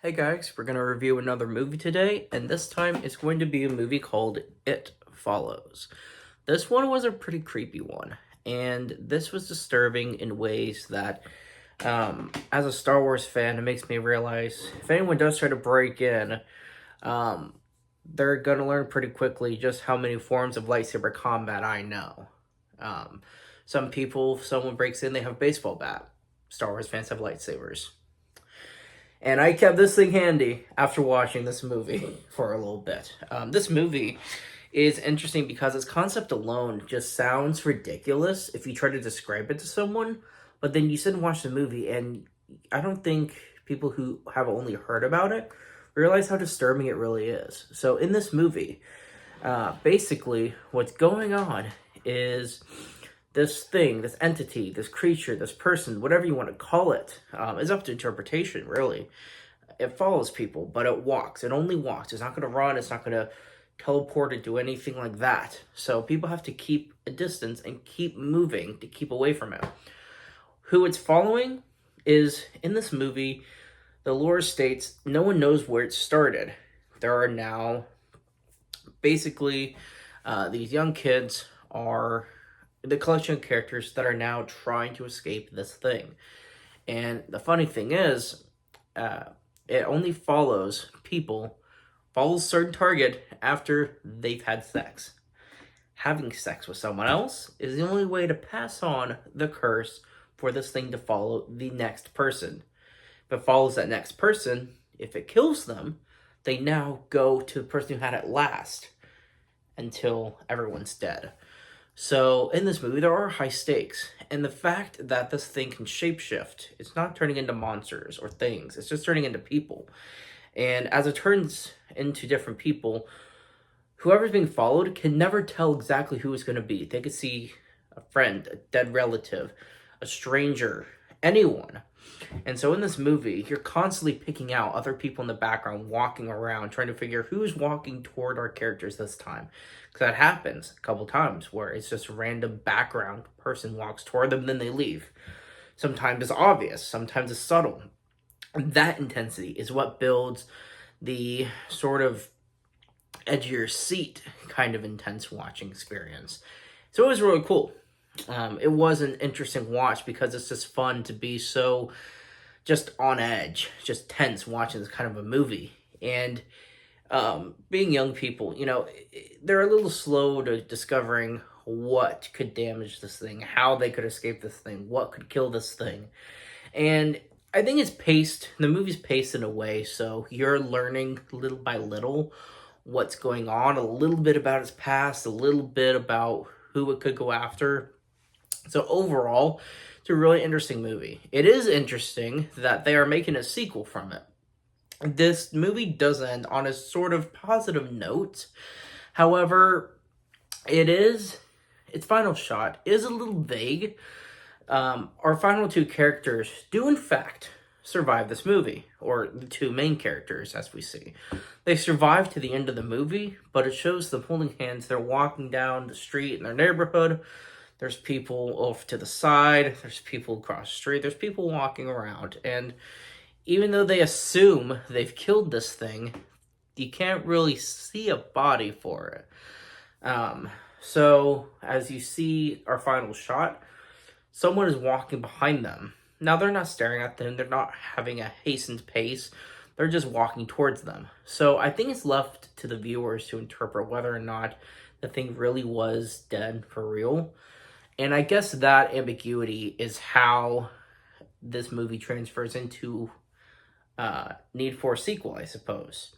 Hey guys, we're going to review another movie today, and this time it's going to be a movie called It Follows. This one was a pretty creepy one, and this was disturbing in ways that, as a Star Wars fan, it makes me realize if anyone does try to break in, um, they're going to learn pretty quickly just how many forms of lightsaber combat I know. Um, some people, if someone breaks in, they have a baseball bat. Star Wars fans have lightsabers. And I kept this thing handy after watching this movie for a little bit. This movie is interesting because its concept alone just sounds ridiculous if you try to describe it to someone. But then you sit and watch the movie, and I don't think people who have only heard about it realize how disturbing it really is. So in this movie, basically what's going on is this thing, this entity, this creature, this person, whatever you want to call it, is up to interpretation, really. It follows people, but it walks. It only walks. It's not going to run. It's not going to teleport or do anything like that. So people have to keep a distance and keep moving to keep away from it. Who it's following is, in this movie, the lore states no one knows where it started. There are now, basically, these young kids are the collection of characters that are now trying to escape this thing. And the funny thing is, it only follows follows certain target after they've had sex. Having sex with someone else is the only way to pass on the curse for this thing to follow the next person. If it follows that next person, if it kills them, they now go to the person who had it last until everyone's dead. So, in this movie, there are high stakes, and the fact that this thing can shapeshift, it's not turning into monsters or things, it's just turning into people. And as it turns into different people, whoever's being followed can never tell exactly who it's going to be. They could see a friend, a dead relative, a stranger, anyone. And so in this movie, you're constantly picking out other people in the background walking around, trying to figure who's walking toward our characters this time. Because that happens a couple times where it's just a random background person walks toward them, then they leave. Sometimes it's obvious, sometimes it's subtle. And that intensity is what builds the sort of edge of your seat kind of intense watching experience. So it was really cool. It was an interesting watch because it's just fun to be so just on edge, just tense watching this kind of a movie. And being young people, they're a little slow to discovering what could damage this thing, how they could escape this thing, what could kill this thing. And I think the movie's paced in a way so you're learning little by little what's going on, a little bit about its past, a little bit about who it could go after. So overall, it's a really interesting movie. It is interesting that they are making a sequel from it. This movie does end on a sort of positive note. However, its final shot is a little vague. Our final two characters do in fact survive this movie, or the two main characters as we see. They survive to the end of the movie, but it shows them holding hands. They're walking down the street in their neighborhood. There's people off to the side. There's people across the street. There's people walking around. And even though they assume they've killed this thing, you can't really see a body for it. So, as you see our final shot, someone is walking behind them. Now, they're not staring at them. They're not having a hastened pace. They're just walking towards them. So, I think it's left to the viewers to interpret whether or not the thing really was dead for real. And I guess that ambiguity is how this movie transfers into need for a sequel, I suppose.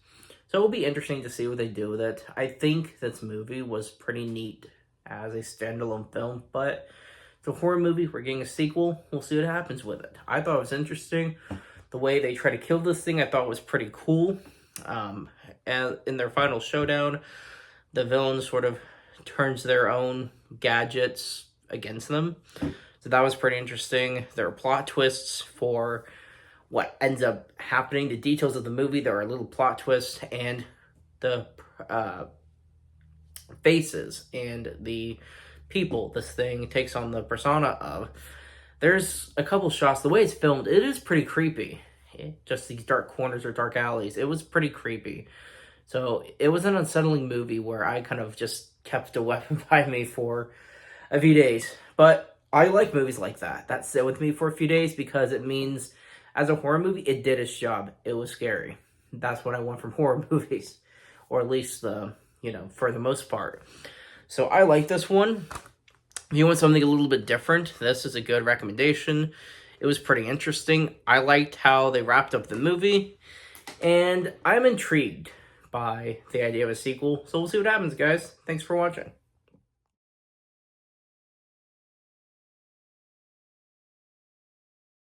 So it'll be interesting to see what they do with it. I think this movie was pretty neat as a standalone film, but it's a horror movie. We're getting a sequel. We'll see what happens with it. I thought it was interesting. The way they try to kill this thing, I thought was pretty cool. And in their final showdown, the villain sort of turns their own gadgets against them. So that was pretty interesting. There are plot twists for what ends up happening. The details of the movie, there are little plot twists, and the faces and the people this thing takes on the persona of. There's a couple shots, the way it's filmed, it is pretty creepy. just these dark corners or dark alleys. It was pretty creepy. So it was an unsettling movie where I kind of just kept a weapon by me for a few days. But I like movies like that. That sit with me for a few days because it means as a horror movie, it did its job. It was scary. That's what I want from horror movies. Or at least, for the most part. So I like this one. If you want something a little bit different, this is a good recommendation. It was pretty interesting. I liked how they wrapped up the movie. And I'm intrigued by the idea of a sequel. So we'll see what happens, guys. Thanks for watching.